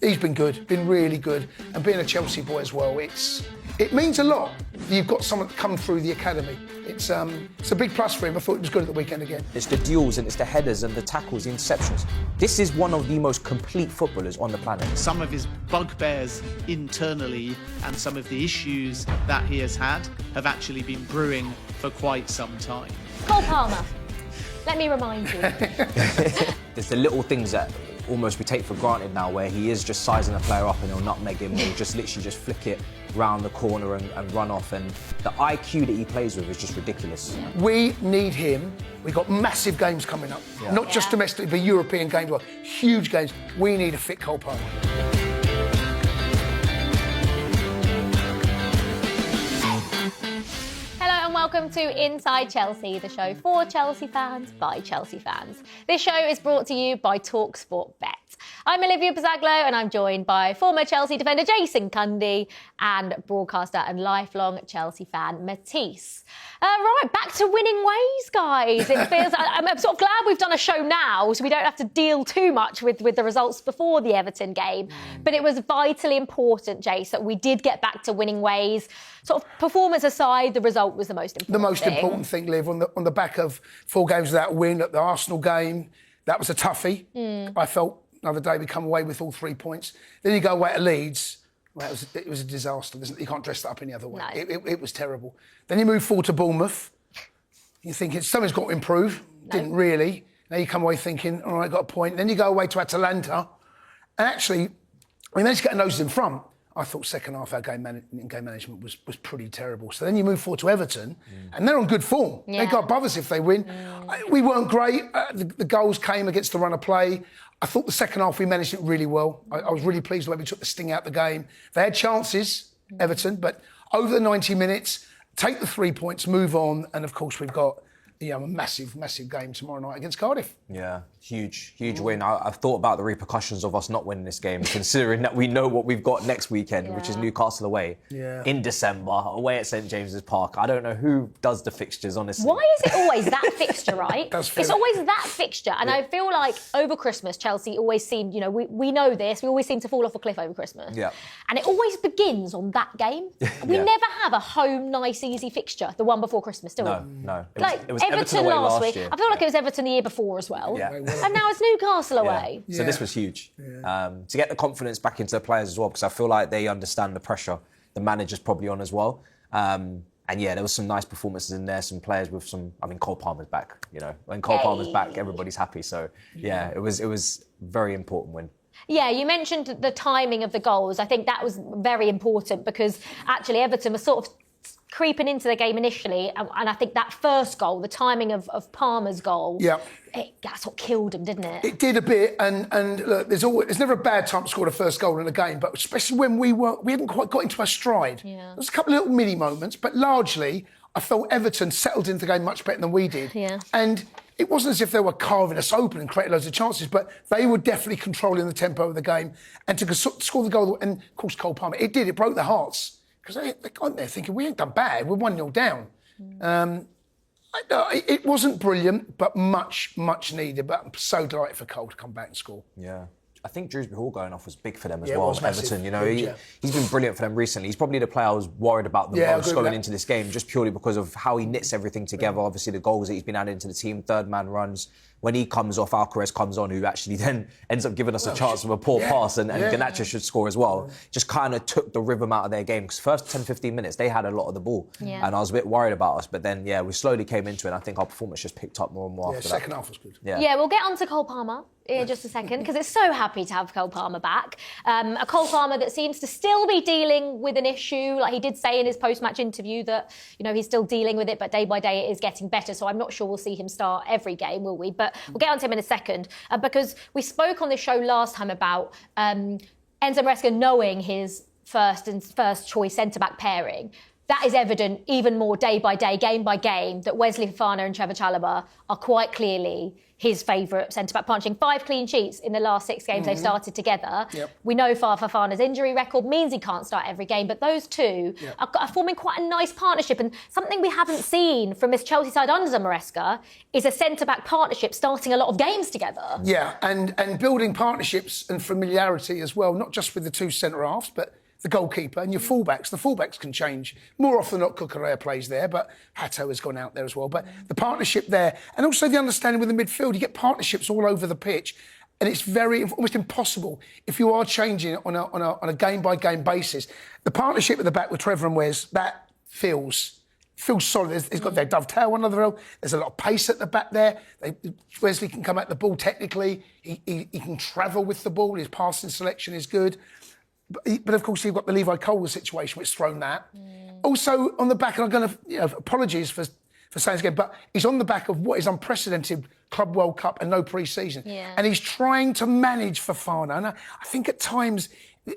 He's been good, been really good. And being a Chelsea boy as well, it means a lot. You've got someone come through the academy. It's a big plus for him. I thought it was good at the weekend again. It's the duels and it's the headers and the tackles, the interceptions. This is one of the most complete footballers on the planet. Some of his bugbears internally and some of the issues that he has had have actually been brewing for quite some time. Cole Palmer, let me remind you. There's the little things that almost we take for granted now, where he is just sizing a player up and he'll nutmeg him, or he'll just literally just flick it round the corner and run off. And the IQ that he plays with is just ridiculous. We need him. We've got massive games coming up. Not just domestic, but European games, well, huge games. We need a fit Cole Palmer. Welcome to Inside Chelsea, the show for Chelsea fans by Chelsea fans. This show is brought to you by TalkSport Bet. I'm Olivia Pizzaglo and I'm joined by former Chelsea defender Jason Cundy and broadcaster and lifelong Chelsea fan Matisse. Right, back to winning ways, guys. It feels I'm sort of glad we've done a show now so we don't have to deal too much with the results before the Everton game. But it was vitally important, Jace, that we did get back to winning ways. Sort of performance aside, the result was the most important thing. The most important thing, Liv, on the back of 4 games without win at the Arsenal game, that was a toughie. I felt another day we come away with all 3 points. Then you go away to Leeds. Well, it was a disaster. You can't dress that up any other way. No. It was terrible. Then you move forward to Bournemouth. You're thinking something's got to improve. No. Didn't really. Now you come away thinking, all right, got a point. Then you go away to Atalanta. And actually, we managed to get a nose in front. I thought second half our game management was pretty terrible. So then you move forward to Everton, and they're on good form. Yeah. They go above us if they win. We weren't great. The goals came against the run of play. I thought the second half we managed it really well. I was really pleased the way we took the sting out of the game. They had chances, Everton, but over the 90 minutes, take the 3 points, move on, and of course we've got a massive game tomorrow night against Cardiff. Yeah, huge win. I've thought about the repercussions of us not winning this game, considering that we know what we've got next weekend, which is Newcastle away in December, away at St James's Park. I don't know who does the fixtures, honestly. Why is it always that fixture, right? It's always that fixture. And I feel like over Christmas, Chelsea always seemed, we know this, we always seem to fall off a cliff over Christmas. Yeah. And it always begins on that game. We never have a home, nice, easy fixture, the one before Christmas, do we? No. It was Everton away last week. year. I feel like it was Everton the year before as well. Yeah. And now it's Newcastle away. So this was huge. To get the confidence back into the players as well, because I feel like they understand the pressure the manager's probably on as well. And there was some nice performances in there, some players with Cole Palmer's back, When Cole Palmer's back, everybody's happy. So, it was very important win. Yeah, you mentioned the timing of the goals. I think that was very important because actually Everton was sort of creeping into the game initially, and I think that first goal, the timing of Palmer's goal, that's what killed him, didn't it? It did a bit, and look, there's never a bad time to score the first goal in a game, but especially when we hadn't quite got into our stride. Yeah. There was a couple of little mini moments, but largely I felt Everton settled into the game much better than we did. Yeah. And it wasn't as if they were carving us open and creating loads of chances, but they were definitely controlling the tempo of the game. And to score the goal, and of course Cole Palmer, it did, their hearts. Because they got there thinking, we ain't done bad, we're 1-0 down. It wasn't brilliant, but much needed. But I'm so delighted for Cole to come back and score. Yeah. I think Drewsbury Hall going off was big for them as it well. was massive. Everton, he's been brilliant for them recently. He's probably the player I was worried about the most going into this game, just purely because of how he knits everything together. Obviously, the goals that he's been adding to the team, third man runs. When he comes off, Alcaraz comes on, who actually then ends up giving us a chance with a poor pass, and Garnacho should score as well. Just kind of took the rhythm out of their game, because first 10-15 minutes, they had a lot of the ball. Yeah. And I was a bit worried about us, but then, we slowly came into it, and I think our performance just picked up more and more after that. Second half was good. Yeah, we'll get on to Cole Palmer in just a second, because it's so happy to have Cole Palmer back. A Cole Palmer that seems to still be dealing with an issue. Like he did say in his post-match interview that, he's still dealing with it, but day by day it is getting better. So I'm not sure we'll see him start every game, will we? But we'll get on to him in a second, because we spoke on this show last time about Enzo Maresca knowing his first choice centre-back pairing. that is evident even more day by day, game by game, that Wesley Fofana and Trevor Chalobah are quite clearly his favourite centre-back partnership. 5 clean sheets in the last 6 games they've started together. Yep. We know Fofana's injury record means he can't start every game, but those two are forming quite a nice partnership. And something we haven't seen from this Chelsea side under Maresca is a centre-back partnership starting a lot of games together. Yeah, and building partnerships and familiarity as well, not just with the 2 centre-halves, but the goalkeeper and your fullbacks. The fullbacks can change. More often than not, Cucurella plays there, but Hato has gone out there as well. But the partnership there, and also the understanding with the midfield, you get partnerships all over the pitch, and it's almost impossible if you are changing on a game-by-game basis. The partnership at the back with Trevor and Wes, that feels solid. He's got their dovetail one another. There's a lot of pace at the back there. Wesley can come at the ball technically. He can travel with the ball. His passing selection is good. But of course, you've got the Levi Colwill situation, which has thrown that. Also, on the back, and I'm going to, apologies for saying this again, but he's on the back of what is unprecedented Club World Cup and no pre-season. Yeah. And he's trying to manage Fofana. And I think at times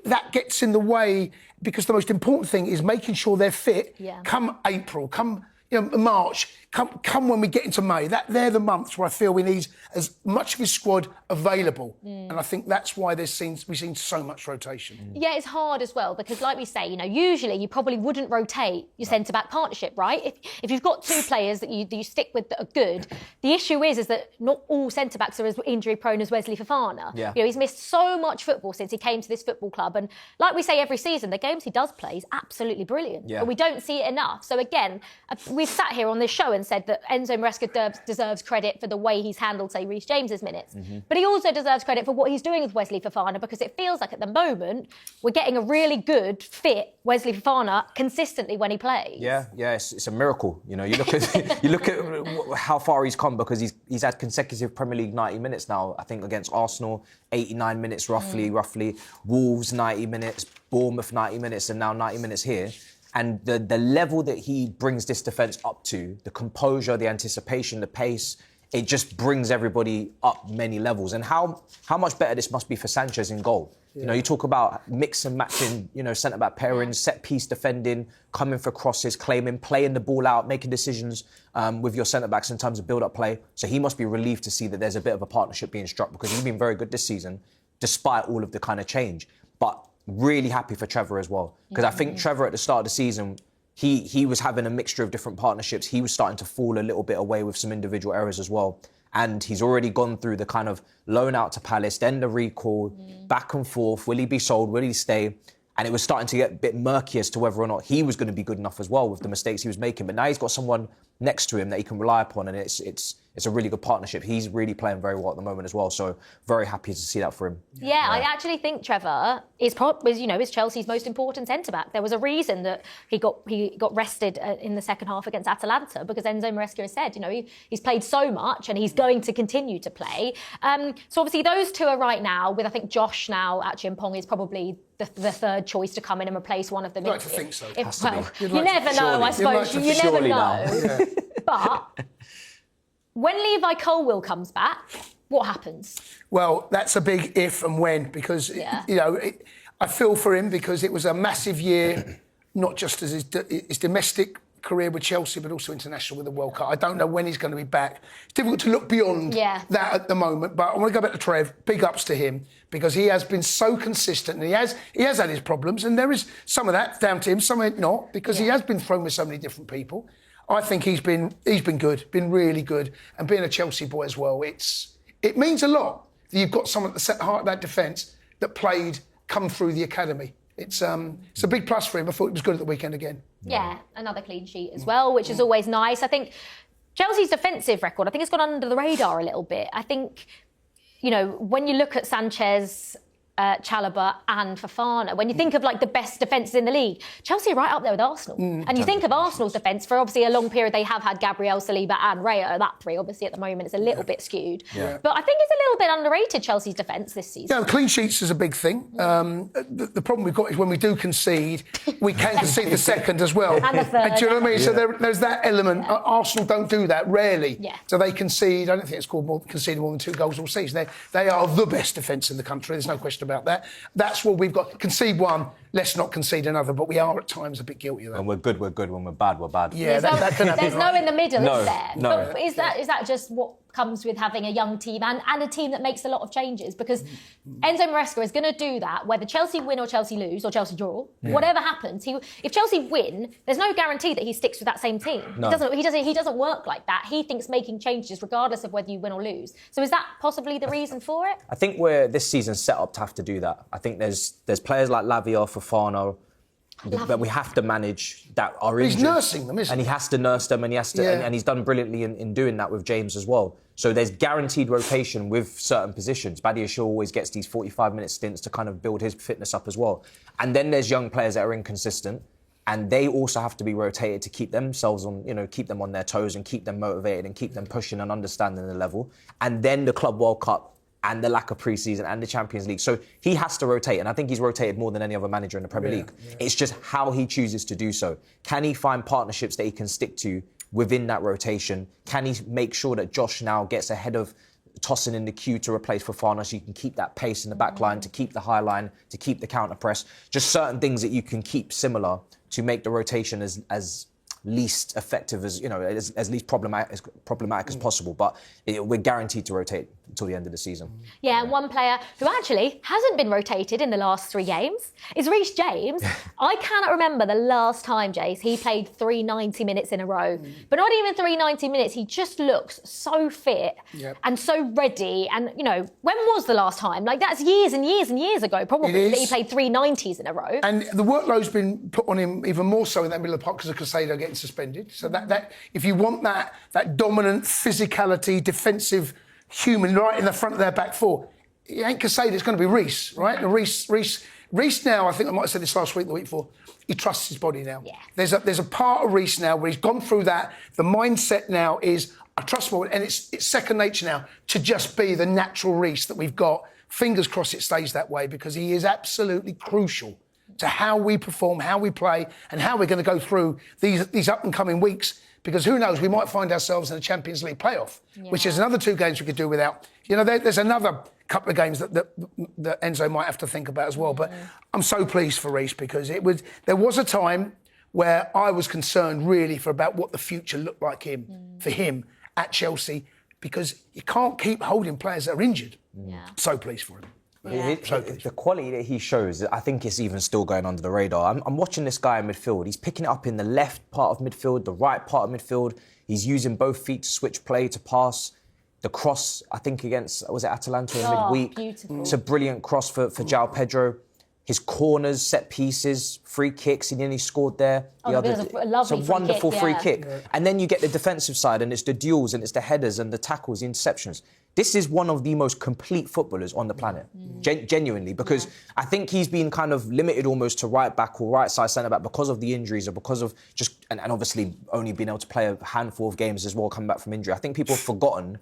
that gets in the way, because the most important thing is making sure they're fit come April, come March, come when we get into May. They're the months where I feel we need as much of his squad available. And I think that's why we've seen so much rotation. Yeah, it's hard as well, because like we say, usually you probably wouldn't rotate your centre-back partnership, right? If you've got 2 players that you stick with that are good, the issue is that not all centre-backs are as injury-prone as Wesley Fofana. Yeah. He's missed so much football since he came to this football club, and like we say every season, the games he does play is absolutely brilliant, but we don't see it enough. So again, we've sat here on this show and said that Enzo Maresca deserves credit for the way he's handled, say, Reece James's minutes. But he also deserves credit for what he's doing with Wesley Fofana, because it feels like at the moment we're getting a really good, fit Wesley Fofana consistently when he plays. Yeah, it's a miracle. You look at how far he's come, because he's had consecutive Premier League 90 minutes now. I think against Arsenal, 89 minutes roughly. Wolves 90 minutes, Bournemouth 90 minutes, and now 90 minutes here. And the level that he brings this defence up to, the composure, the anticipation, the pace, it just brings everybody up many levels. And how much better this must be for Sanchez in goal. Yeah. You talk about mix and matching, centre-back pairings, set-piece defending, coming for crosses, claiming, playing the ball out, making decisions with your centre-backs in terms of build-up play. So he must be relieved to see that there's a bit of a partnership being struck, because he's been very good this season, despite all of the kind of change. But really happy for Trevor as well, because I think Trevor at the start of the season, he was having a mixture of different partnerships. He was starting to fall a little bit away with some individual errors as well. And he's already gone through the kind of loan out to Palace, then the recall, back and forth. Will he be sold? Will he stay? And it was starting to get a bit murky as to whether or not he was going to be good enough as well with the mistakes he was making. But now he's got someone next to him that he can rely upon, and it's a really good partnership. He's really playing very well at the moment as well, so very happy to see that for him. Yeah, I actually think Trevor is Chelsea's most important centre-back. There was a reason that he got rested in the second half against Atalanta, because Enzo Maresca has said, he's played so much and he's going to continue to play. So obviously those 2 are right now, with I think Josh now, Achiampong is probably the third choice to come in and replace one of them. I'd like to think so. You never know, I suppose. You never know. But when Levi Colwill comes back, what happens? Well, that's a big if and when, because, I feel for him, because it was a massive year, not just as his domestic career with Chelsea, but also international with the World Cup. I don't know when he's going to be back. It's difficult to look beyond that at the moment, but I want to go back to Trev. Big ups to him, because he has been so consistent, and he has had his problems, and there is some of that down to him, some of it not, because he has been thrown with so many different people. I think he's been good, been really good, and being a Chelsea boy as well, it means a lot that you've got someone at the heart of that defence that come through the academy. It's a big plus for him. I thought he was good at the weekend again. Yeah, another clean sheet as well, which is always nice. I think Chelsea's defensive record, I think it's gone under the radar a little bit. I think, when you look at Sanchez, Chalobah and Fofana, when you think of the best defences in the league, Chelsea are right up there with Arsenal. And you think of Arsenal's defence, for obviously a long period they have had Gabriel, Saliba and Raya. That 3 obviously at the moment is a little bit skewed. Yeah. But I think it's a little bit underrated, Chelsea's defence this season. Yeah, clean sheets is a big thing. The problem we've got is when we do concede, we can concede the second as well. And the third. Do you know what I mean? Yeah. So there's that element. Yeah. Arsenal don't do that, rarely. Yeah. So they concede, I don't think it's called conceding more than 2 goals all season. They are the best defence in the country, there's no question about that. That's what we've got. Concede one, let's not concede another. But we are at times a bit guilty of that. When we're good, we're good. When we're bad, we're bad. Yeah, that can happen. There's no in the middle, No, is there? no. But is that just what comes with having a young team and a team that makes a lot of changes? Because Enzo Maresca is going to do that whether Chelsea win or Chelsea lose or Chelsea draw. Whatever happens, if Chelsea win, there's no guarantee that he sticks with that same team. No. He doesn't work like that. He thinks making changes regardless of whether you win or lose. So is that possibly the reason for it? I think we're this season set up to have to do that. I think there's players like Lavia, Fofana, that we have to manage that are injured. He's nursing them, isn't he? And he has to nurse them, and he has to, and he's done brilliantly in doing that with James as well. So there's guaranteed rotation with certain positions. Badiashile always gets these 45-minute stints to kind of build his fitness up as well. And then there's young players that are inconsistent, and they also have to be rotated to keep themselves on, keep them on their toes and keep them motivated and keep them pushing and understanding the level. And then the Club World Cup and the lack of pre-season and the Champions League. So he has to rotate, and I think he's rotated more than any other manager in the Premier League. Yeah. It's just how he chooses to do so. Can he find partnerships that he can stick to within that rotation? Can he make sure that Josh now gets ahead of tossing in the queue to replace Fofana so you can keep that pace in the back line, to keep the high line, to keep the counter press? Just certain things that you can keep similar to make the rotation as least effective as least problematic as possible. But we're guaranteed to rotate until the end of the season. Yeah, and one player who actually hasn't been rotated in the last 3 games is Reece James. I cannot remember the last time, Jace, he played 3 90 minutes in a row. But not even 3 90 minutes, he just looks so fit and so ready. And, when was the last time? Like, that's years and years and years ago, probably, that he played 3 90s in a row. And the workload's been put on him even more so in that middle of the park because of Caicedo getting suspended. So that if you want that dominant physicality, defensive human right in the front of their back four, it ain't Caicedo, it's going to be Reece, right? And Reece now, I think I might have said this last week, the week before, he trusts his body now. Yeah. There's a part of Reece now where he's gone through that. The mindset now is, I trust my body, and it's second nature now to just be the natural Reece that we've got. Fingers crossed it stays that way, because he is absolutely crucial to how we perform, how we play, and how we're going to go through these up-and-coming weeks. Because who knows, we might find ourselves in a Champions League playoff, which is another 2 games we could do without. There's another couple of games that Enzo might have to think about as well. But I'm so pleased for Reece, because there was a time where I was concerned really about what the future looked like for him at Chelsea, because you can't keep holding players that are injured. So pleased for him. Yeah. The quality that he shows, I think it's even still going under the radar. I'm watching this guy in midfield. He's picking it up in the left part of midfield, the right part of midfield. He's using both feet to switch play, to pass. The cross, I think against, was it Atalanta in midweek? Beautiful. It's a brilliant cross for João Pedro. His corners, set pieces, free kicks, he nearly scored there. It's a wonderful free kick. Yeah. And then you get the defensive side, and it's the duels, and it's the headers, and the tackles, the interceptions. This is one of the most complete footballers on the planet, genuinely, because I think he's been kind of limited almost to right back or right side centre back because of the injuries, or because of and obviously only being able to play a handful of games as well, coming back from injury. I think people have forgotten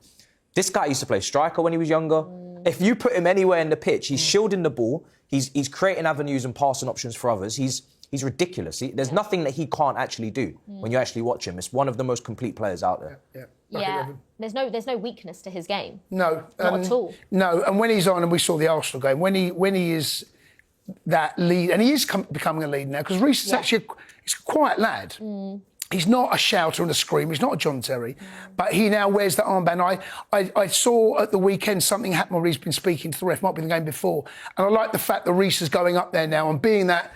this guy used to play striker when he was younger. If you put him anywhere in the pitch, he's shielding the ball, he's creating avenues and passing options for others. He's ridiculous. There's nothing that he can't actually do when you actually watch him. It's one of the most complete players out there. Yeah. There's no weakness to his game. No. Not at all. No, and when he's on, and we saw the Arsenal game, when he is that lead, and he is becoming a lead now, because Reece is actually he's a quiet lad. He's not a shouter and a screamer. He's not a John Terry. But he now wears the armband. I saw at the weekend something happen where he's been speaking to the ref, might be the game before. And I like the fact that Reece is going up there now and being that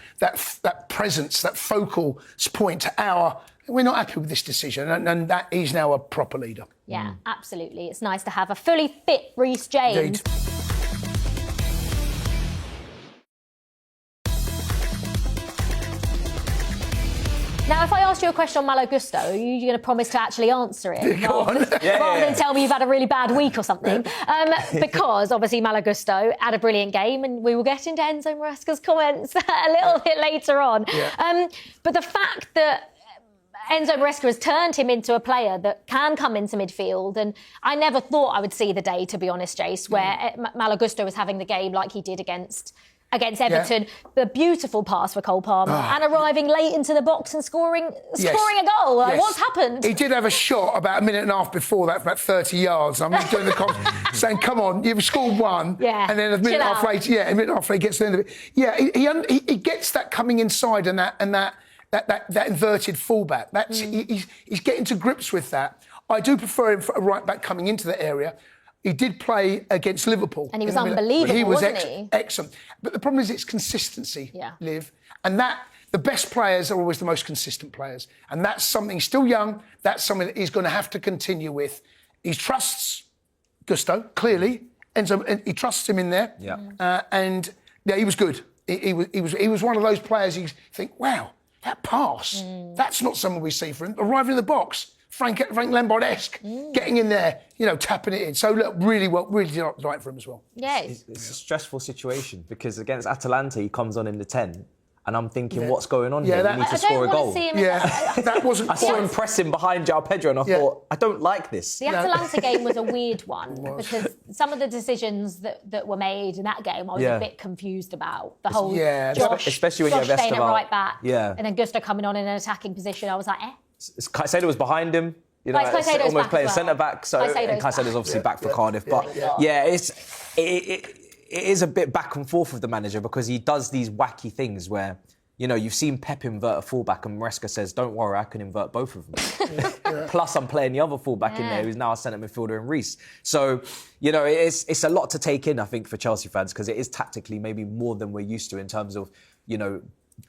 presence, that focal point to we're not happy with this decision. And that he's now a proper leader. Yeah, absolutely. It's nice to have a fully fit Reece James. Indeed. Now, if I asked you a question on Malo Gusto, are you going to promise to actually answer it? Go on. Rather than tell me you've had a really bad week or something. Because, obviously, Malo Gusto had a brilliant game, and we will get into Enzo Maresca's comments a little bit later on. Yeah. But the fact that Enzo Maresca has turned him into a player that can come into midfield, and I never thought I would see the day, to be honest, Jace, where Malo Gusto was having the game like he did against against Everton, the beautiful pass for Cole Palmer, and arriving late into the box and scoring a goal. Like, what's happened? He did have a shot about a minute and a half before that, about 30 yards. I'm doing the saying, "Come on, you've scored one," and then a minute and a half later, he gets to the end of it. Yeah, he gets that coming inside and that inverted fullback. That's he's getting to grips with that. I do prefer him for a right back coming into the area. He did play against Liverpool. And he was unbelievable, wasn't he? Excellent. But the problem is it's consistency, Liv. And the best players are always the most consistent players. And that's something, he's still young, that's something that he's going to have to continue with. He trusts Gusto, clearly, and he trusts him in there. And he was good. He was one of those players you think, wow, that pass, that's not someone we see for him. Arriving in the box, Frank Lampard-esque, getting in there, tapping it in. So, look, really right for him as well. Yeah. It's a stressful situation because against Atalanta, he comes on in the 10, and I'm thinking, what's going on here? We need to score a goal. That wasn't I saw him pressing behind João Pedro, and I thought, I don't like this. The Atalanta game was a weird one because some of the decisions that were made in that game, I was a bit confused about. The whole Josh, especially when you have staying at Esteban, right back, and then Gusto coming on in an attacking position. I was like, Caicedo was behind him, almost playing centre back. So and Caicedo's obviously back for Cardiff, but it is a bit back and forth with the manager because he does these wacky things where you've seen Pep invert a fullback and Maresca says, "Don't worry, I can invert both of them." Plus, I'm playing the other fullback in there who's now a centre midfielder in Reece. So it's a lot to take in, I think, for Chelsea fans because it is tactically maybe more than we're used to in terms of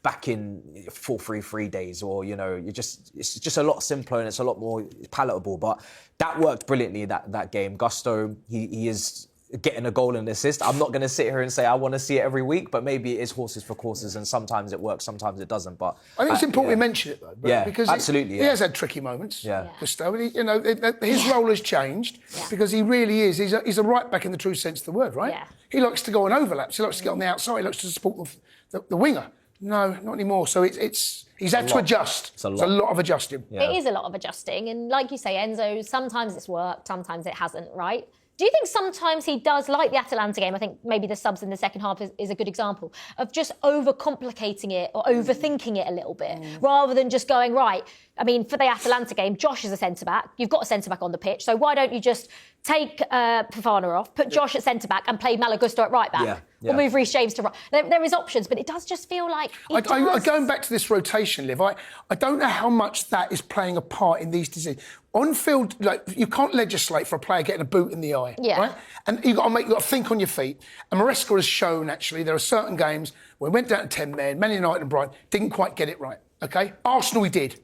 back in 4-3-3 days, or it's just a lot simpler and it's a lot more palatable. But that worked brilliantly that game. Gusto, he is getting a goal and assist. I'm not going to sit here and say I want to see it every week, but maybe it is horses for courses, and sometimes it works, sometimes it doesn't. But I think it's important we mention it though, because absolutely, he has had tricky moments. Gusto, his role has changed because he really is. He's a right back in the true sense of the word, right? He likes to go on overlaps. He likes to get on the outside. He likes to support the winger. No, not anymore. So he's had to adjust. It's a lot of adjusting. It is a lot of adjusting. And like you say, Enzo, sometimes it's worked, sometimes it hasn't, right? Do you think sometimes he does, like the Atalanta game, I think maybe the subs in the second half is a good example, of just overcomplicating it or overthinking it a little bit, rather than just going, right, I mean, for the Atalanta game, Josh is a centre-back. You've got a centre-back on the pitch, so why don't you just take Fofana off, put Josh at centre-back and play Malo Gusto at right-back? Or move Reece James to right. There is options, but it does just feel like going back to this rotation, Liv, I don't know how much that is playing a part in these decisions. On field, you can't legislate for a player getting a boot in the eye, right? And you've got to think on your feet. And Maresca has shown, actually, there are certain games where we went down to 10 men, Man United and Brighton, didn't quite get it right, OK? Arsenal, he did.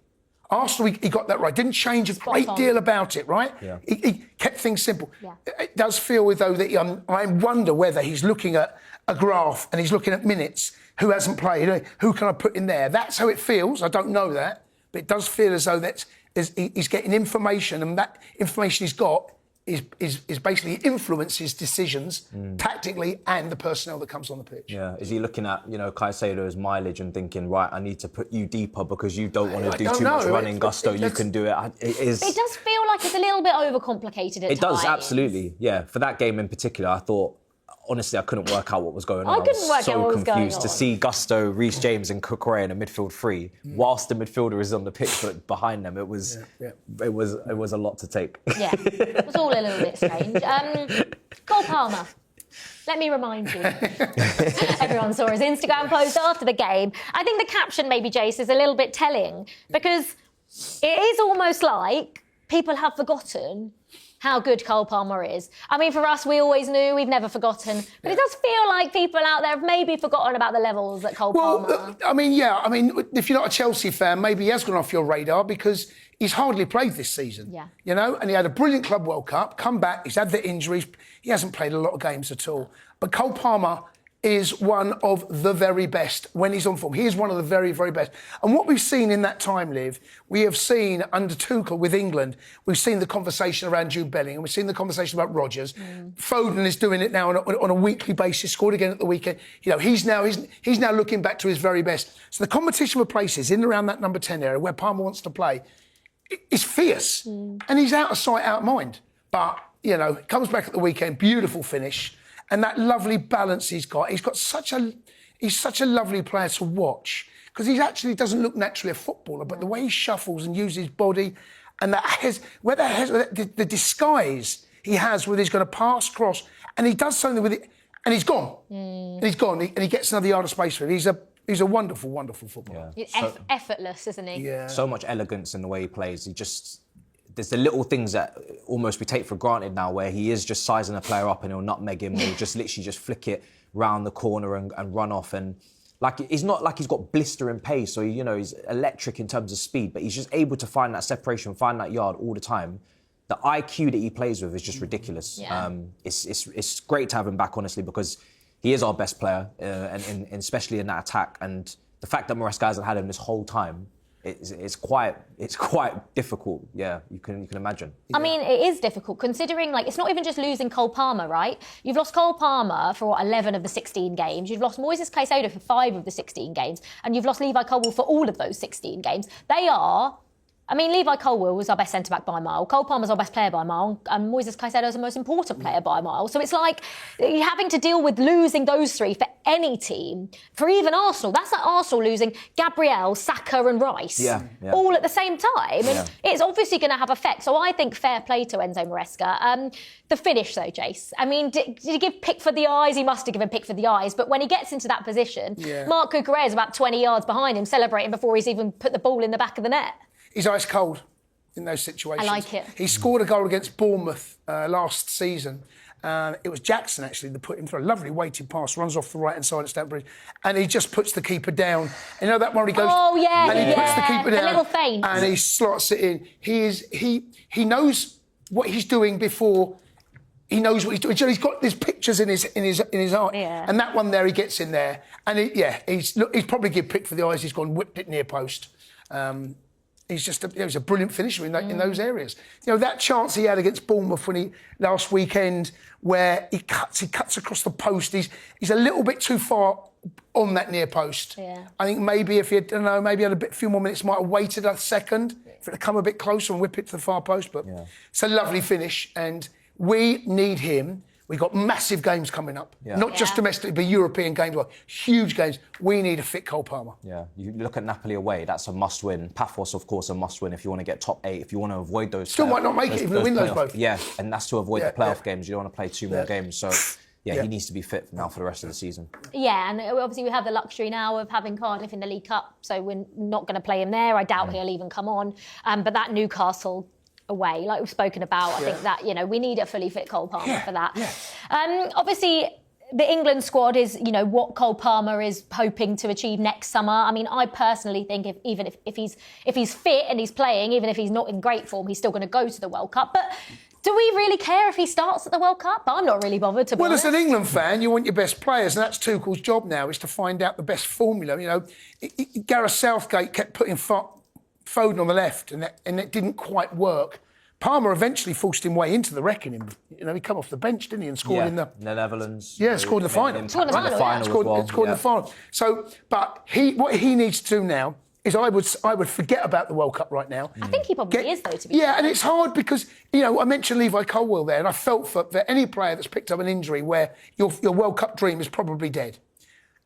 Arsenal, he got that right. Didn't change a great deal about it, right? He kept things simple. It does feel as though that I wonder whether he's looking at a graph and he's looking at minutes. Who hasn't played? Who can I put in there? That's how it feels. I don't know that. But it does feel as though he's getting information, and that information he's got is basically influences decisions tactically and the personnel that comes on the pitch. Is he looking at Caicedo's mileage and thinking, right, I need to put you deeper because you don't want to do too much running, Gusto, you can do it. It does feel like it's a little bit overcomplicated at times. It does, absolutely. Yeah, for that game in particular, I thought, honestly, I couldn't work out what was going on. I couldn't work out what was going on. To see Gusto, Reece James and Cucurella in a midfield three, whilst the midfielder is on the pitch but behind them, it was a lot to take. Yeah, it was all a little bit strange. Cole Palmer. Let me remind you. Everyone saw his Instagram post after the game. I think the caption, maybe, Jace, is a little bit telling because it is almost like people have forgotten how good Cole Palmer is. I mean, for us, we always knew, we've never forgotten. But it does feel like people out there have maybe forgotten about the levels that Cole Palmer... I mean, if you're not a Chelsea fan, maybe he has gone off your radar because he's hardly played this season. And he had a brilliant Club World Cup, come back, he's had the injuries, he hasn't played a lot of games at all. But Cole Palmer is one of the very best when he's on form. He is one of the very, very best. And what we've seen in that time, Liv, we have seen under Tuchel with England, we've seen the conversation around Jude Bellingham, we've seen the conversation about Rodgers. Foden is doing it now on a weekly basis, scored again at the weekend. He's now looking back to his very best. So the competition for places in and around that number 10 area where Palmer wants to play is fierce. And he's out of sight, out of mind. But, comes back at the weekend, beautiful finish. and that lovely balance he's got. He's such a lovely player to watch because he actually doesn't look naturally a footballer, but the way he shuffles and uses his body, and the disguise he has where he's going to pass, cross, and he does something with it, and he's gone. And he's gone, and he gets another yard of space for it. He's a wonderful, wonderful footballer. He's effortless, isn't he? Yeah. So much elegance in the way he plays. There's the little things that almost we take for granted now, where he is just sizing a player up and he'll nutmeg him, or he'll just literally just flick it round the corner and run off. And like, it's not like he's got blistering pace or, he's electric in terms of speed, but he's just able to find that separation, find that yard all the time. The IQ that he plays with is just ridiculous. Yeah. It's great to have him back, honestly, because he is our best player, and especially in that attack. And the fact that Maresca hasn't had him this whole time, it's quite difficult. Yeah, you can imagine. I mean, it is difficult considering, it's not even just losing Cole Palmer, right? You've lost Cole Palmer for 11 of the 16 games. You've lost Moises Caicedo for 5 of the 16 games, and you've lost Levi Colwill for all of those 16 games. Levi Colwill was our best centre-back by a mile. Cole Palmer's our best player by a mile. And Moises Caicedo is the most important player by a mile. So it's like you're having to deal with losing those 3 for any team. For even Arsenal. That's like Arsenal losing Gabriel, Saka and Rice. Yeah. All at the same time. And it's obviously going to have effect. So I think fair play to Enzo Maresca. The finish, though, Jace. I mean, did he give pick for the eyes? He must have given pick for the eyes. But when he gets into that position, Marc Cucurella is about 20 yards behind him, celebrating before he's even put the ball in the back of the net. He's ice cold in those situations. I like it. He scored a goal against Bournemouth last season. It was Jackson, actually, that put him through a lovely weighted pass, runs off the right-hand side at Stamford Bridge, and he just puts the keeper down. And you know that one where he goes... Oh, yeah, and he puts the keeper down. A little feint. And he slots it in. He knows what he's doing before... He knows what he's doing. He's got these pictures in his eye. Yeah. And that one there, he gets in there. And he's probably give pick for the eyes. He's gone, whipped it near post. He's a brilliant finisher in those areas. That chance he had against Bournemouth last weekend, where he cuts across the post. He's a little bit too far on that near post. Yeah. I think maybe if he had, maybe had a few more minutes, might have waited a second for it to come a bit closer and whip it to the far post. But it's a lovely finish, and we need him. We've got massive games coming up. Yeah. Not just domestic, but European games. Well, huge games. We need a fit Cole Palmer. Yeah, you look at Napoli away, that's a must-win. Paphos, of course, a must-win if you want to get top 8, if you want to avoid those... Still might not make it, even win those both. Yeah, and that's to avoid the playoff games. You don't want to play 2 more games. So, he needs to be fit now for the rest of the season. Yeah, and obviously we have the luxury now of having Cardiff in the League Cup, so we're not going to play him there. I doubt he'll even come on. But that Newcastle... away, like we've spoken about. I think that, we need a fully fit Cole Palmer for that. Yeah. Obviously, the England squad is, what Cole Palmer is hoping to achieve next summer. I mean, I personally think if he's fit and he's playing, even if he's not in great form, he's still going to go to the World Cup. But do we really care if he starts at the World Cup? I'm not really bothered, to be honest. Well, as an England fan, you want your best players, and that's Tuchel's job now, is to find out the best formula. Gareth Southgate kept putting Foden on the left, and it didn't quite work. Palmer eventually forced him way into the reckoning. He come off the bench, didn't he, and scored in the Netherlands. Yeah, scored in the final. Scored in the final, Scored in the final. So, but what he needs to do now is I would forget about the World Cup right now. I think he probably is, though, to be fair. And it's hard because, I mentioned Levi Colwill there, and I felt for any player that's picked up an injury where your World Cup dream is probably dead.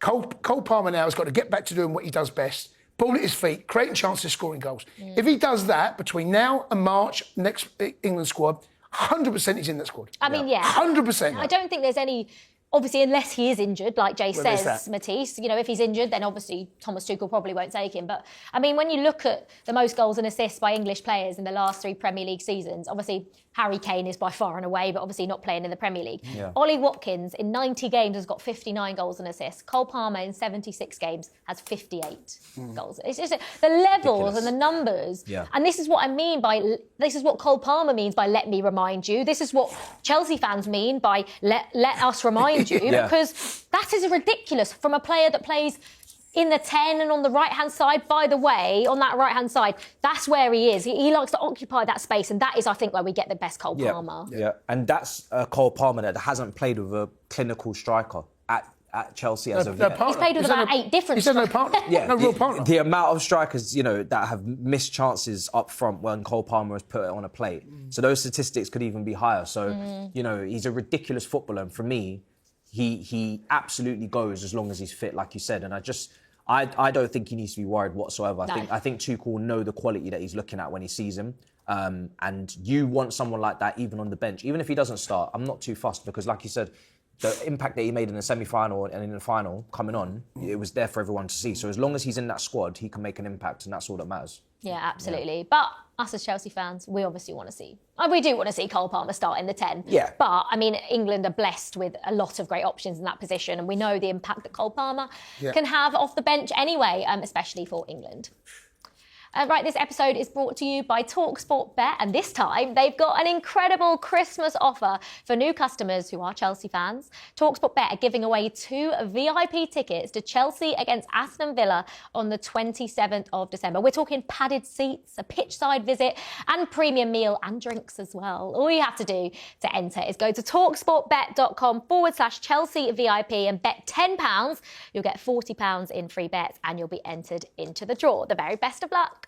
Cole Palmer now has got to get back to doing what he does best. Ball at his feet, creating chances, scoring goals. If he does that between now and March, next England squad, 100% he's in that squad. I mean, 100%. I don't think there's any... Obviously, unless he is injured, like Jay says, Matisse, if he's injured, then obviously Thomas Tuchel probably won't take him. But, I mean, when you look at the most goals and assists by English players in the last 3 Premier League seasons, obviously Harry Kane is by far and away, but obviously not playing in the Premier League. Yeah. Ollie Watkins, in 90 games, has got 59 goals and assists. Cole Palmer, in 76 games, has 58 goals. It's just the levels and the numbers. Yeah. And this is what I mean by... This is what Cole Palmer means by let me remind you. This is what Chelsea fans mean by let us remind you, because that is ridiculous from a player that plays in the 10 and on the right-hand side. By the way, on that right-hand side, that's where he is. He likes to occupy that space, and that is, I think, where we get the best Cole Palmer. Yeah, and that's Cole Palmer that hasn't played with a clinical striker at Chelsea as of yet. He's played with about 8 different strikers. No partner. No real partner. The amount of strikers, that have missed chances up front when Cole Palmer has put it on a plate. So those statistics could even be higher. So, he's a ridiculous footballer. And for me, he absolutely goes as long as he's fit, like you said. And I don't think he needs to be worried whatsoever. No. I think Tuchel will know the quality that he's looking at when he sees him. And you want someone like that even on the bench. Even if he doesn't start, I'm not too fussed because, like you said, the impact that he made in the semi-final and in the final coming on, it was there for everyone to see. So as long as he's in that squad, he can make an impact, and that's all that matters. Yeah, absolutely. Yeah. But us as Chelsea fans, we obviously want to see... we do want to see Cole Palmer start in the 10. Yeah. But, I mean, England are blessed with a lot of great options in that position, and we know the impact that Cole Palmer can have off the bench anyway, especially for England. Right, this episode is brought to you by TalkSport Bet, and this time they've got an incredible Christmas offer for new customers who are Chelsea fans. TalkSport Bet are giving away 2 VIP tickets to Chelsea against Aston Villa on the 27th of December. We're talking padded seats, a pitch-side visit, and premium meal and drinks as well. All you have to do to enter is go to talksportbet.com/Chelsea VIP and bet £10. You'll get £40 in free bets, and you'll be entered into the draw. The very best of luck.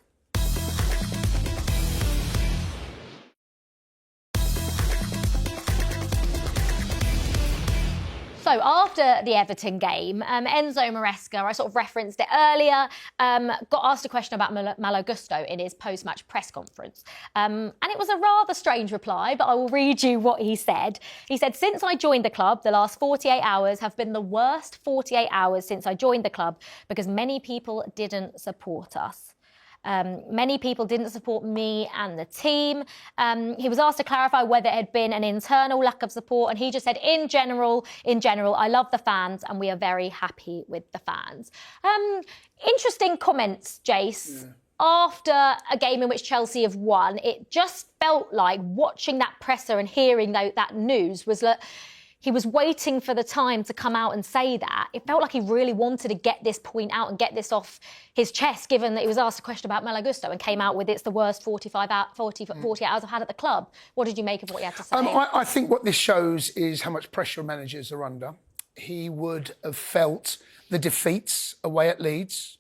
So after the Everton game, Enzo Maresca, I sort of referenced it earlier, got asked a question about Malo Gusto in his post-match press conference. And it was a rather strange reply, but I will read you what he said. He said, "Since I joined the club, the last 48 hours have been the worst 48 hours since I joined the club because many people didn't support us. Many people didn't support me and the team." He was asked to clarify whether it had been an internal lack of support, and he just said, in general, I love the fans and we are very happy with the fans. Interesting comments, Jace. Yeah. After a game in which Chelsea have won, it just felt like watching that presser and hearing that news was that he was waiting for the time to come out and say that. It felt like he really wanted to get this point out and get this off his chest, given that he was asked a question about Malo Gusto and came out with it's the worst 48 hours I've had at the club. What did you make of what he had to say? I think what this shows is how much pressure managers are under. He would have felt the defeats away at Leeds,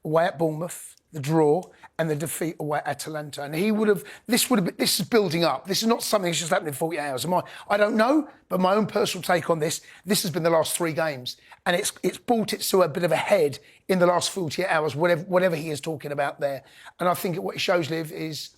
away at Bournemouth, the draw, and the defeat away at Atalanta. And he would have, this is building up. This is not something that's just happened in 48 hours. I don't know, but my own personal take on this has been the last 3 games. And it's brought it to a bit of a head in the last 48 hours, whatever he is talking about there. And I think what it shows, Liv, is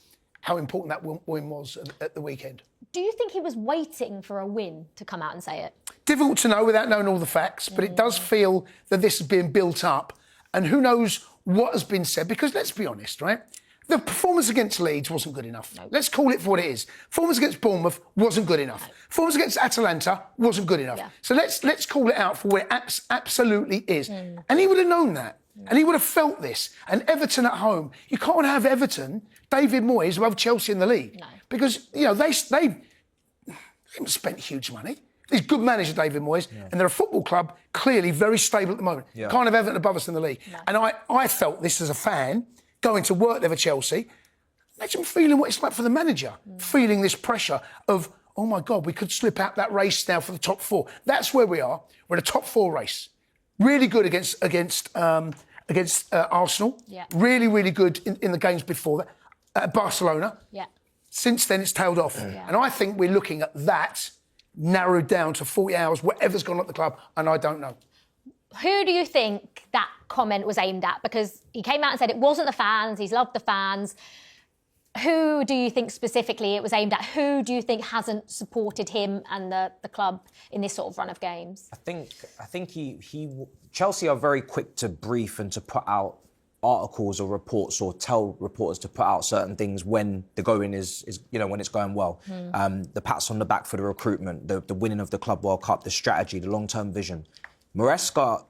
how important that win was at the weekend. Do you think he was waiting for a win to come out and say it? Difficult to know without knowing all the facts, but it does feel that this has been built up. And who knows what has been said, because let's be honest, right? The performance against Leeds wasn't good enough. No. Let's call it for what it is. Performance against Bournemouth wasn't good enough. No. Performance against Atalanta wasn't good enough. Yeah. So let's call it out for what it absolutely is. And he would have known that. And he would have felt this. And Everton at home, you can't have Everton, David Moyes, above Chelsea in the league. No. Because, they haven't spent huge money. He's a good manager, David Moyes, and they're a football club, clearly very stable at the moment. Yeah. Can't have Everton above us in the league. No. And I felt this as a fan, going to work there for Chelsea, imagine feeling what it's like for the manager, feeling this pressure of, oh my God, we could slip out that race now for the top 4. That's where we are. We're in a top 4 race. Really good against Arsenal. Yeah. Really, really good in the games before that. Barcelona. Yeah. Since then, it's tailed off. Yeah. And I think we're looking at that narrowed down to 40 hours, whatever's gone on at the club, and I don't know. Who do you think that comment was aimed at? Because he came out and said it wasn't the fans, he's loved the fans. Who do you think specifically it was aimed at? Who do you think hasn't supported him and the club in this sort of run of games? I think Chelsea are very quick to brief and to put out articles or reports or tell reporters to put out certain things when the going is when it's going well. The pats on the back for the recruitment, the winning of the Club World Cup, the strategy, the long-term vision. Maresca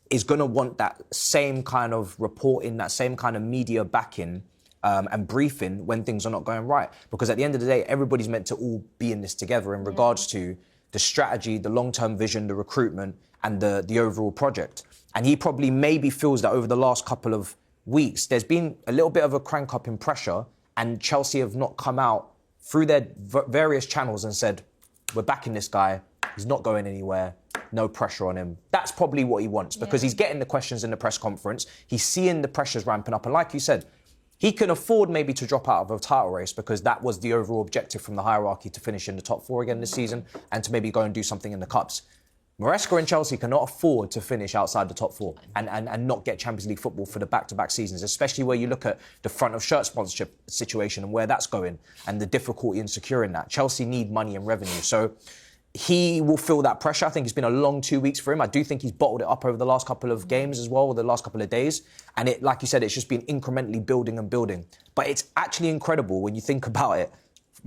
is going to want that same kind of reporting, that same kind of media backing and briefing when things are not going right. Because at the end of the day, everybody's meant to all be in this together in regards to the strategy, the long-term vision, the recruitment and the overall project. And he probably maybe feels that over the last couple of weeks, there's been a little bit of a crank up in pressure and Chelsea have not come out through their various channels and said, we're backing this guy, he's not going anywhere, no pressure on him. That's probably what he wants because he's getting the questions in the press conference, he's seeing the pressures ramping up. And like you said, he can afford maybe to drop out of a title race because that was the overall objective from the hierarchy to finish in the top 4 again this season and to maybe go and do something in the Cups. Maresca and Chelsea cannot afford to finish outside the top four and not get Champions League football for the back-to-back seasons, especially where you look at the front of shirt sponsorship situation and where that's going and the difficulty in securing that. Chelsea need money and revenue. So he will feel that pressure. I think it's been a long 2 weeks for him. I do think he's bottled it up over the last couple of games as well, or the last couple of days. And it, like you said, it's just been incrementally building and building. But it's actually incredible when you think about it,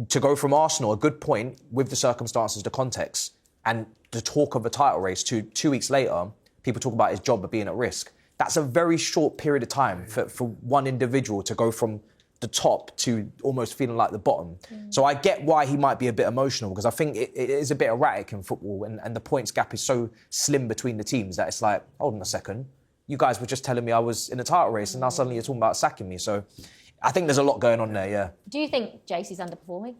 to go from Arsenal, a good point with the circumstances, the context, and the talk of a title race to 2 weeks later, people talk about his job being at risk. That's a very short period of time for one individual to go from the top to almost feeling like the bottom. So I get why he might be a bit emotional, because I think it is a bit erratic in football, and the points gap is so slim between the teams that it's like, hold on a second, you guys were just telling me I was in a title race and now suddenly you're talking about sacking me. So I think there's a lot going on there, yeah. Do you think JC's underperforming?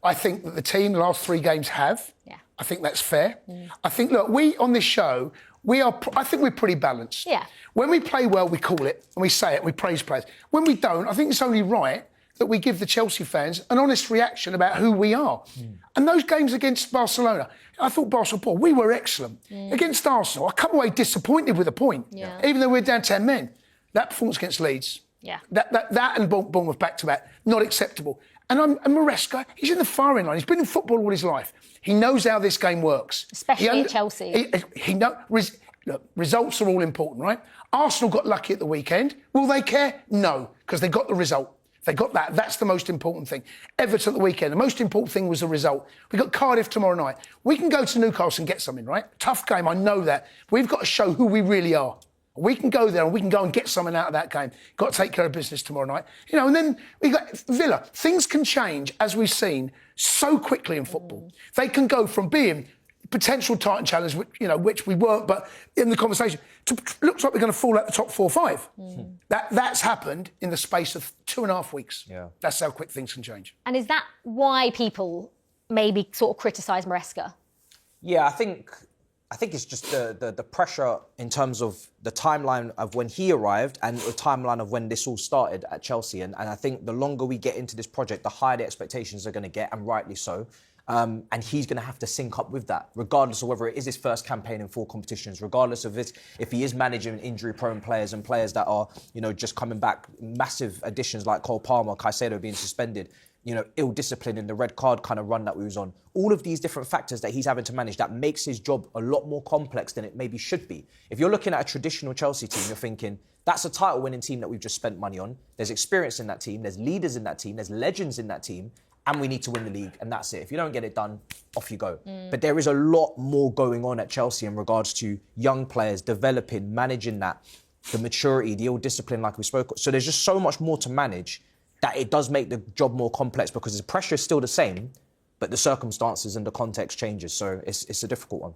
I think that the team, the last 3 games have. Yeah. I think that's fair. I think, look, we on this show, I think we're pretty balanced. Yeah. When we play well, we call it, and we say it, we praise players. When we don't, I think it's only right that we give the Chelsea fans an honest reaction about who we are. And those games against Barcelona, I thought Barcelona, we were excellent. Against Arsenal, I come away disappointed with a point, even though we're down 10 men. That performance against Leeds, that and Bournemouth back-to-back, not acceptable. And Maresca, he's in the firing line. He's been in football all his life. He knows how this game works. Especially at Chelsea. Look, results are all important, right? Arsenal got lucky at the weekend. Will they care? No, because they got the result. They got that. That's the most important thing. Everton at the weekend, the most important thing was the result. We've got Cardiff tomorrow night. We can go to Newcastle and get something, right? Tough game, I know that. We've got to show who we really are. We can go there and we can go and get something out of that game. Got to take care of business tomorrow night. You know, and then we got Villa. Things can change, as we've seen, so quickly in football. They can go from being potential title challenge, which we weren't, but in the conversation, looks like we're going to fall out the top 4 or 5. That's happened in the space of 2.5 weeks. Yeah. That's how quick things can change. And is that why people maybe sort of criticise Maresca? Yeah, I think it's just the pressure in terms of the timeline of when he arrived and the timeline of when this all started at Chelsea. And I think the longer we get into this project, the higher the expectations are going to get, and rightly so. And he's going to have to sync up with that, regardless of whether it is his first campaign in 4 competitions, regardless of if he is managing injury-prone players and players that are, just coming back, massive additions like Cole Palmer, Caicedo being suspended, ill discipline in the red card kind of run that we was on. All of these different factors that he's having to manage, that makes his job a lot more complex than it maybe should be. If you're looking at a traditional Chelsea team, you're thinking, that's a title-winning team that we've just spent money on. There's experience in that team, there's leaders in that team, there's legends in that team, and we need to win the league, and that's it. If you don't get it done, off you go. But there is a lot more going on at Chelsea in regards to young players, developing, managing that, the maturity, the ill discipline like we spoke. So there's just so much more to manage that it does make the job more complex, because the pressure is still the same, but the circumstances and the context changes. So it's a difficult one.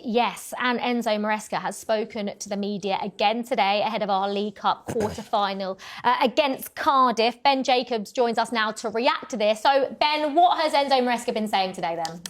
Yes, and Enzo Maresca has spoken to the media again today ahead of our League Cup quarter-final against Cardiff. Ben Jacobs joins us now to react to this. So, Ben, what has Enzo Maresca been saying today then?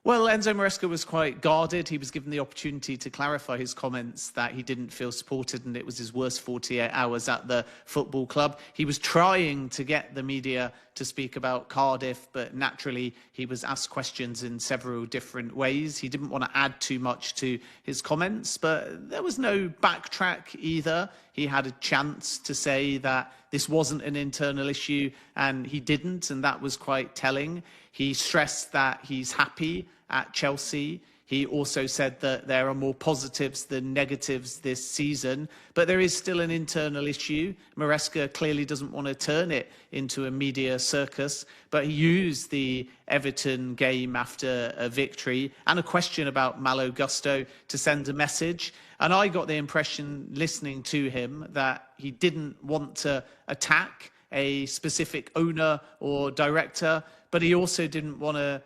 Well, Enzo Maresca was quite guarded. He was given the opportunity to clarify his comments that he didn't feel supported and it was his worst 48 hours at the football club. He was trying to get the media to speak about Cardiff, but naturally he was asked questions in several different ways. He didn't want to add too much to his comments, but there was no backtrack either. He had a chance to say that this wasn't an internal issue, and he didn't, and that was quite telling. He stressed that he's happy at Chelsea. He also said that there are more positives than negatives this season, but there is still an internal issue. Maresca clearly doesn't want to turn it into a media circus, but he used the Everton game after a victory and a question about Malo Gusto to send a message. And I got the impression, listening to him, that he didn't want to attack a specific owner or director, but he also didn't want to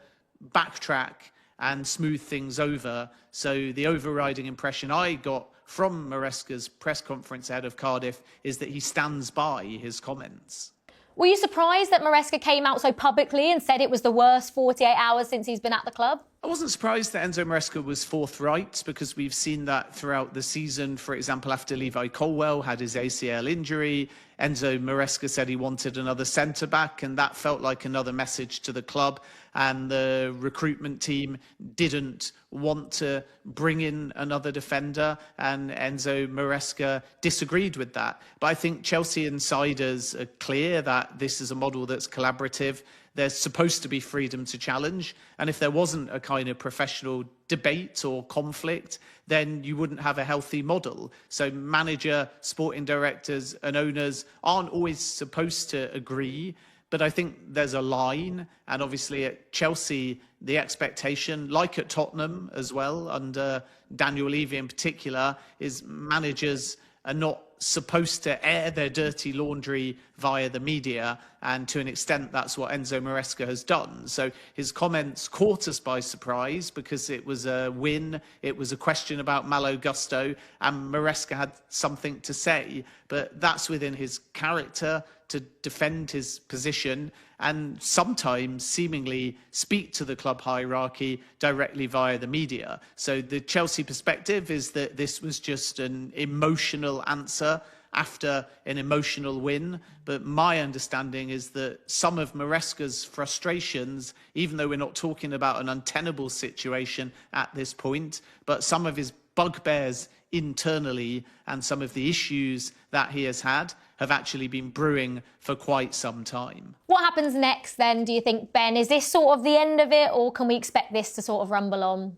backtrack and smooth things over. So the overriding impression I got from Maresca's press conference ahead of Cardiff is that he stands by his comments. Were you surprised that Maresca came out so publicly and said it was the worst 48 hours since he's been at the club? I wasn't surprised that Enzo Maresca was forthright, because we've seen that throughout the season. For example, after Levi Colwill had his ACL injury, Enzo Maresca said he wanted another centre-back, and that felt like another message to the club. And the recruitment team didn't want to bring in another defender, and Enzo Maresca disagreed with that. But I think Chelsea insiders are clear that this is a model that's collaborative. There's supposed to be freedom to challenge. And if there wasn't a kind of professional debate or conflict, then you wouldn't have a healthy model. So manager, sporting directors and owners aren't always supposed to agree. But I think there's a line. And obviously at Chelsea, the expectation, like at Tottenham as well, under Daniel Levy in particular, is managers are not supposed to air their dirty laundry via the media, and to an extent that's what Enzo Maresca has done. So his comments caught us by surprise, because it was a win, it was a question about Malo Gusto, and Maresca had something to say, but that's within his character to defend his position and sometimes seemingly speak to the club hierarchy directly via the media. So the Chelsea perspective is that this was just an emotional answer after an emotional win. But my understanding is that some of Maresca's frustrations, even though we're not talking about an untenable situation at this point, but some of his bugbears internally and some of the issues that he has had have actually been brewing for quite some time. What happens next then, do you think, Ben? Is this sort of the end of it, or can we expect this to sort of rumble on?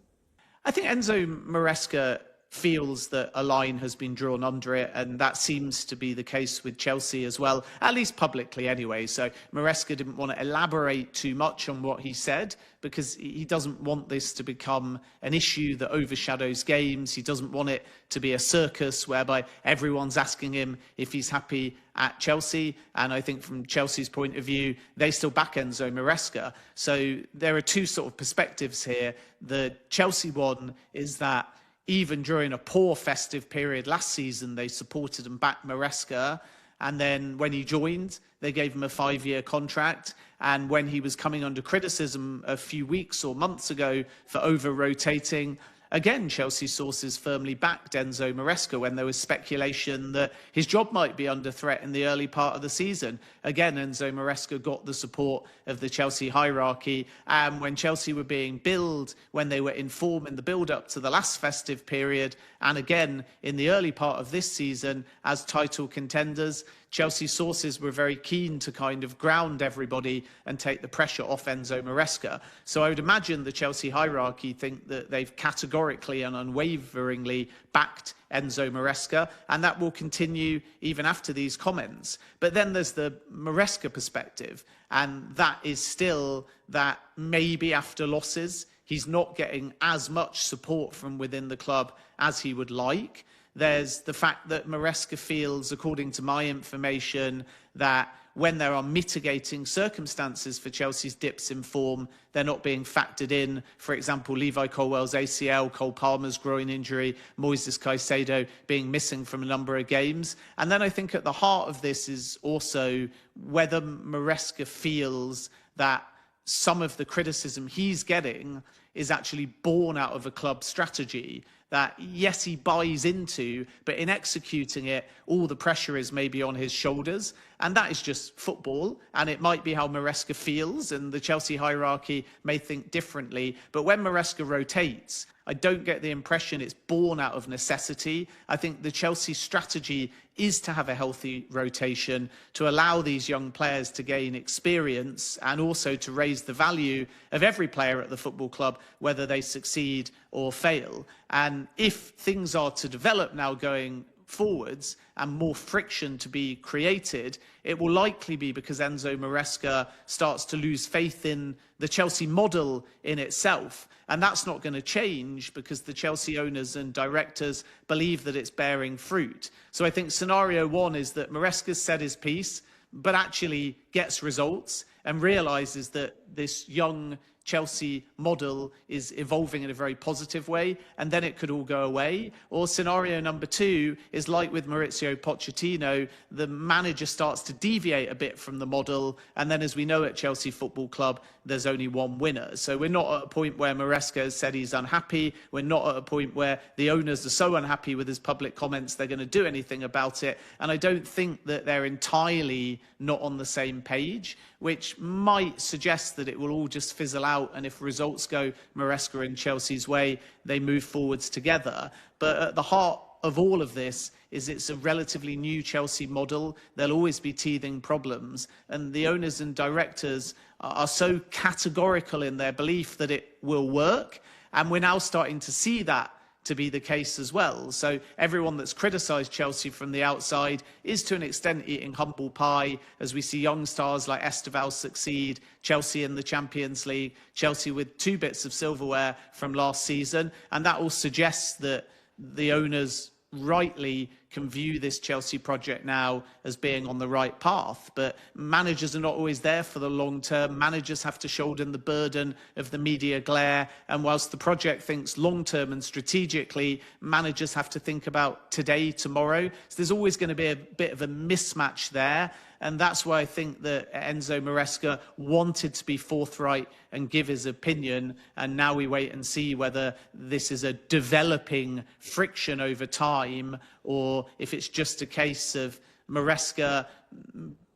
I think Enzo Maresca feels that a line has been drawn under it, and that seems to be the case with Chelsea as well, at least publicly anyway. So Maresca didn't want to elaborate too much on what he said, because he doesn't want this to become an issue that overshadows games. He doesn't want it to be a circus whereby everyone's asking him if he's happy at Chelsea. And I think from Chelsea's point of view, they still back Enzo Maresca. So there are two sort of perspectives here. The Chelsea one is that even during a poor festive period last season, they supported and backed Maresca. And then when he joined, they gave him a 5-year contract. And when he was coming under criticism a few weeks or months ago for over-rotating, again, Chelsea sources firmly backed Enzo Maresca when there was speculation that his job might be under threat in the early part of the season. Again, Enzo Maresca got the support of the Chelsea hierarchy. And when Chelsea were being billed, when they were in form in the build-up to the last festive period, and again in the early part of this season as title contenders, Chelsea sources were very keen to kind of ground everybody and take the pressure off Enzo Maresca. So I would imagine the Chelsea hierarchy think that they've categorically and unwaveringly backed Enzo Maresca, and that will continue even after these comments. But then there's the Maresca perspective, and that is still that maybe after losses, he's not getting as much support from within the club as he would like. There's the fact that Maresca feels, according to my information, that when there are mitigating circumstances for Chelsea's dips in form, they're not being factored in. For example, Levi Colwill's ACL, Cole Palmer's groin injury, Moises Caicedo being missing from a number of games. And then I think at the heart of this is also whether Maresca feels that some of the criticism he's getting is actually born out of a club strategy that, yes, he buys into, but in executing it, all the pressure is maybe on his shoulders. And that is just football. And it might be how Maresca feels, and the Chelsea hierarchy may think differently. But when Maresca rotates, I don't get the impression it's born out of necessity. I think the Chelsea strategy is to have a healthy rotation, to allow these young players to gain experience, and also to raise the value of every player at the football club, whether they succeed or fail. And if things are to develop now going forwards and more friction to be created, it will likely be because Enzo Maresca starts to lose faith in the Chelsea model in itself. And that's not going to change because the Chelsea owners and directors believe that it's bearing fruit. So I think scenario one is that Maresca's said his piece, but actually gets results and realises that this young Chelsea model is evolving in a very positive way, and then it could all go away. Or scenario number 2 is like with Maurizio Pochettino, the manager starts to deviate a bit from the model, and then as we know at Chelsea Football Club, there's only one winner. So we're not at a point where Maresca has said he's unhappy. We're not at a point where the owners are so unhappy with his public comments they're going to do anything about it. And I don't think that they're entirely not on the same page, which might suggest that it will all just fizzle out, and if results go Maresca and Chelsea's way, they move forwards together. But at the heart of all of this is it's a relatively new Chelsea model. There'll always be teething problems, and the owners and directors are so categorical in their belief that it will work, and we're now starting to see that to be the case as well. So everyone that's criticised Chelsea from the outside is to an extent eating humble pie, as we see young stars like Esteval succeed, Chelsea in the Champions League, Chelsea with 2 bits of silverware from last season, and that all suggests that the owners rightly can view this Chelsea project now as being on the right path. But managers are not always there for the long term. Managers have to shoulder the burden of the media glare. And whilst the project thinks long term and strategically, managers have to think about today, tomorrow. So there's always going to be a bit of a mismatch there. And that's why I think that Enzo Maresca wanted to be forthright and give his opinion. And now we wait and see whether this is a developing friction over time, or if it's just a case of Maresca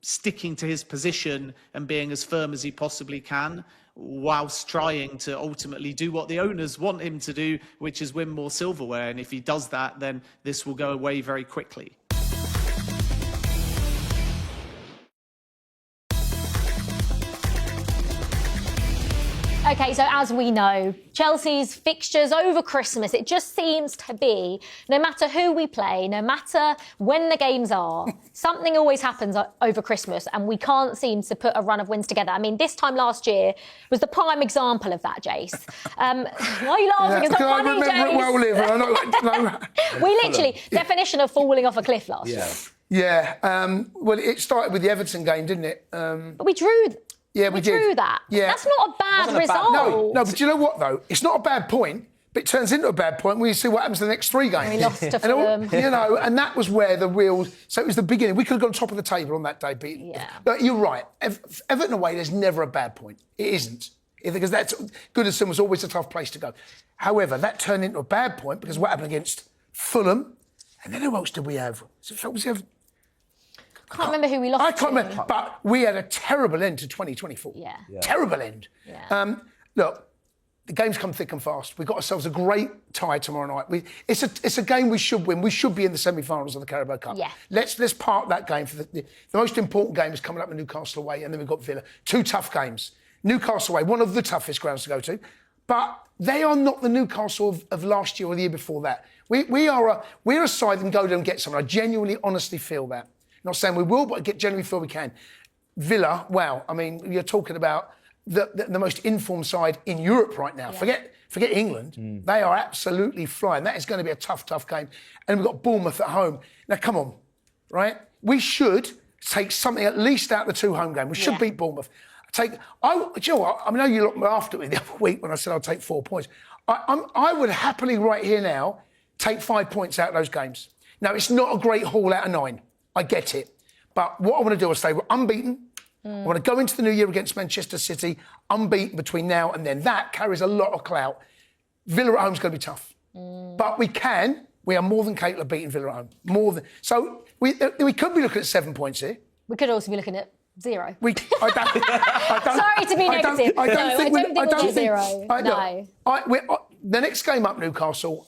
sticking to his position and being as firm as he possibly can, whilst trying to ultimately do what the owners want him to do, which is win more silverware. And if he does that, then this will go away very quickly. Okay, so as we know, Chelsea's fixtures over Christmas, it just seems to be, no matter who we play, no matter when the games are, something always happens over Christmas and we can't seem to put a run of wins together. I mean, this time last year was the prime example of that, Jace. Why are you laughing? It's not funny, I remember Jace. it well, Liv. I know. We literally, definition of falling off a cliff last year. Yeah. Well, it started with the Everton game, didn't it? But we drew... Yeah, we drew did. that. Yeah. That's not a bad result. No, but do you know what, though? It's not a bad point, but it turns into a bad point when you see what happens to the next 3 games. We lost to Fulham. You know, and that was where the real... So it was the beginning. We could have gone top of the table on that day, but, but you're right. Everton away, there's never a bad point. It isn't. Because that's... Goodison was always a tough place to go. However, that turned into a bad point because what happened against Fulham, and then who else did we have? I can't remember who we lost I can't remember, but we had a terrible end to 2024. Yeah. Terrible end. Yeah. Look, the game's come thick and fast. We've got ourselves a great tie tomorrow night. It's a game we should win. We should be in the semi-finals of the Carabao Cup. Yeah. Let's park that game for the most important game is coming up with Newcastle away, and then we've got Villa. 2 tough games. Newcastle away, one of the toughest grounds to go to, but they are not the Newcastle of last year or the year before that. We're a side that can go there and get something. I genuinely, honestly feel that. Not saying we will, but I genuinely feel we can. Villa, wow. I mean, you're talking about the most informed side in Europe right now. Yeah. Forget England. They are absolutely flying. That is going to be a tough game. And we've got Bournemouth at home. Now, come on, right? We should take something at least out of the 2 home games. We should beat Bournemouth. Do you know what? I know you looked after me the other week when I said I'll take 4 points. I would happily right here now take 5 points out of those games. Now, it's not a great haul out of 9. I get it. But what I want to do is say we're unbeaten. I want to go into the new year against Manchester City unbeaten between now and then. That carries a lot of clout. Villa at home is going to be tough. But we are more than capable of beating Villa at home. So we could be looking at 7 points here. We could also be looking at 0. I don't, Sorry to be negative. I don't think we'll get 0. No. The next game up, Newcastle,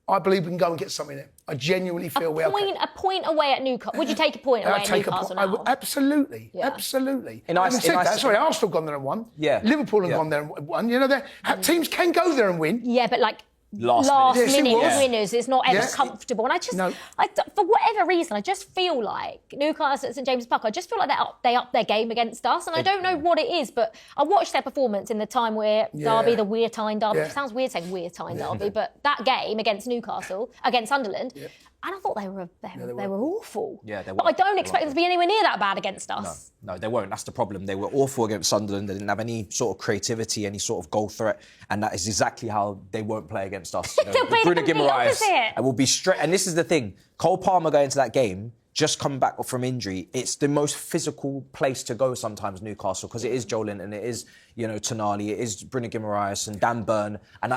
I believe we can go and get something there. I genuinely feel we are. A point away at Newcastle. Would you take a point away at Newcastle now? Absolutely. Yeah. Absolutely. Sorry, Arsenal have gone there and won. Yeah. Liverpool have gone there and won. You know, teams can go there and win. Yeah, but like last minute winners is not ever comfortable. And for whatever reason, I just feel like Newcastle at St James's Park, I just feel like they up their game against us. And I don't know what it is, but I watched their performance in the time where Derby, the Weir Tyne Derby, it sounds weird saying Weir Tyne Derby, but that game against Newcastle, against Sunderland, And I thought they were awful. Yeah, they were. But I don't expect them to be anywhere near that bad against us. No, they won't. That's the problem. They were awful against Sunderland. They didn't have any sort of creativity, any sort of goal threat, and that is exactly how they won't play against us. They'll play the complete opposite. And will be straight. And this is the thing: Cole Palmer going into that game, just come back from injury. It's the most physical place to go sometimes, Newcastle, because it is Joe Linton, it is Tonali, it is Bruno Guimaraes and Dan Burn, and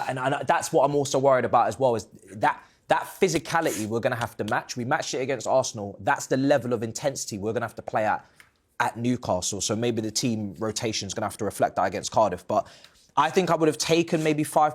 that's what I'm also worried about as well. Is that physicality we're going to have to match. We matched it against Arsenal. That's the level of intensity we're going to have to play at Newcastle. So maybe the team rotation is going to have to reflect that against Cardiff. But I think I would have taken maybe 5...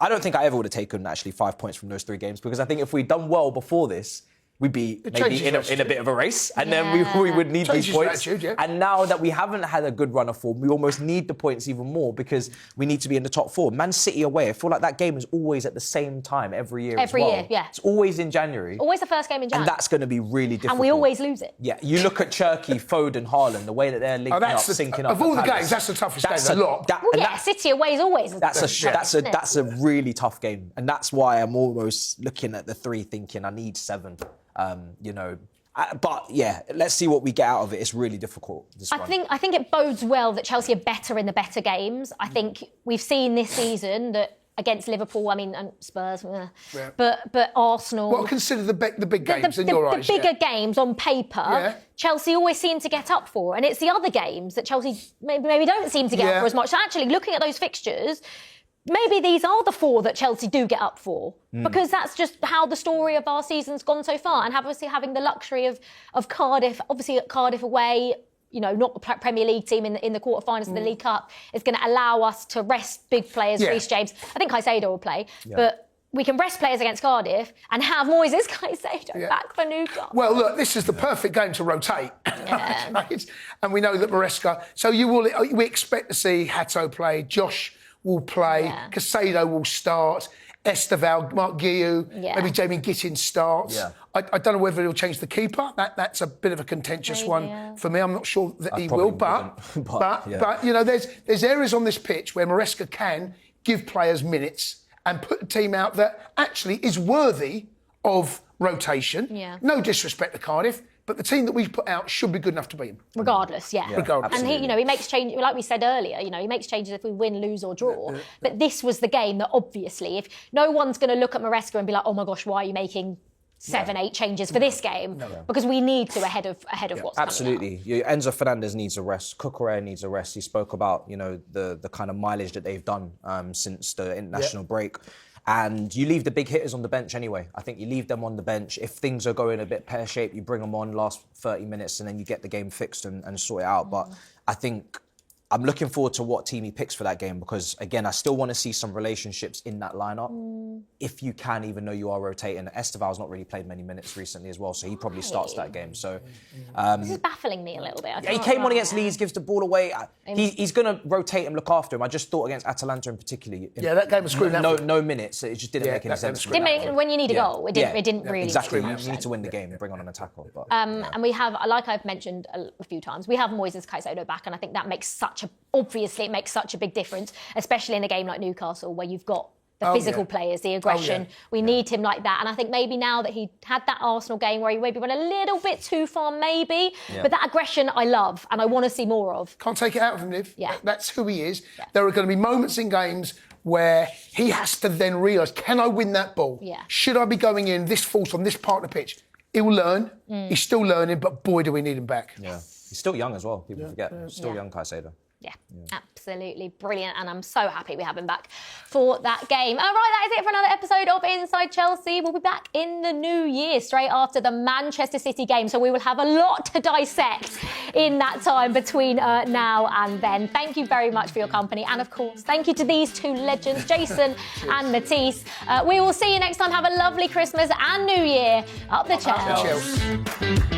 I don't think I ever would have taken actually 5 points from those 3 games, because I think if we'd done well before this, we'd be maybe in a bit of a race, and then we would need these points. And now that we haven't had a good run of form, we almost need the points even more, because we need to be in the top 4. Man City away, I feel like that game is always at the same time every year. Every year, yeah. It's always in January. Always the first game in January. And that's going to be really difficult. And we always lose it. Yeah, you look at Cherky, Foden, Haaland, the way that they're linking up, syncing up. Of all the games, that's the toughest game. A lot. City away is always. That's a really tough game, and that's why I'm almost looking at the 3, thinking I need 7. But yeah, let's see what we get out of it. It's really difficult. I think it bodes well that Chelsea are better in the better games. I think we've seen this season that against Liverpool, and Spurs, but Arsenal. Well, consider the big games in your eyes. The bigger games on paper, Chelsea always seem to get up for, and it's the other games that Chelsea maybe don't seem to get up for as much. So actually, looking at those fixtures, maybe these are the 4 that Chelsea do get up for, because that's just how the story of our season's gone so far. And obviously having the luxury of Cardiff, obviously at Cardiff away, not the Premier League team in the quarterfinals of the League Cup, is going to allow us to rest big players, Reece James. I think Caicedo will play, but we can rest players against Cardiff and have Moises Caicedo back for Newcastle. Well, look, this is the perfect game to rotate. Right? And we know that Maresca... So we expect to see Hato play, Josh will play, Caicedo will start, Esteval, Mark Guiu, maybe Jamie Gittin starts. I don't know whether he'll change the keeper. That's a bit of a contentious one for me. I'm not sure that he will, but there's areas on this pitch where Maresca can give players minutes and put a team out that actually is worthy of rotation. No disrespect to Cardiff, but the team that we put out should be good enough to beat them. Regardless, Regardless. And he makes changes, like we said earlier, he makes changes if we win, lose or draw. But this was the game that obviously, if no one's going to look at Maresca and be like, oh my gosh, why are you making 7, 8 changes for this game? Because we need to ahead of what's absolutely. coming out. Enzo Fernandez needs a rest. Cucurella needs a rest. He spoke about, the kind of mileage that they've done since the international break. And you leave the big hitters on the bench anyway. I think you leave them on the bench. If things are going a bit pear-shaped, you bring them on last 30 minutes and then you get the game fixed and sort it out. But I think I'm looking forward to what team he picks for that game, because, again, I still want to see some relationships in that lineup. If you can, even though you are rotating. Esteval's not really played many minutes recently as well, so he probably starts that game. So this is baffling me a little bit. He came on against Leeds, gives the ball away. He's going to rotate and look after him. I just thought against Atalanta in particular. That game was screwed. No minutes. It just didn't make any sense. When you need a goal, it didn't really. Exactly. You need to win the game and bring on an attacker. But, and we have, like I've mentioned a few times, we have Moises Caicedo back, and I think that makes obviously it makes such a big difference, especially in a game like Newcastle where you've got the physical players, the aggression. We need him like that. And I think maybe now that he had that Arsenal game where he maybe went a little bit too far, but that aggression I love and I want to see more of. Can't take it out of him, Liv. That's who he is. There are going to be moments in games where he has to then realise, can I win that ball? Should I be going in this force on this part of the pitch? He'll learn. He's still learning, but boy, do we need him back. He's still young as well, people forget. Still young, Caicedo. Yeah, absolutely brilliant. And I'm so happy we have him back for that game. All right, that is it for another episode of Inside Chelsea. We'll be back in the new year, straight after the Manchester City game. So we will have a lot to dissect in that time between now and then. Thank you very much for your company. And of course, thank you to these 2 legends, Jason and Matisse. We will see you next time. Have a lovely Christmas and New Year. Up the Chelsea.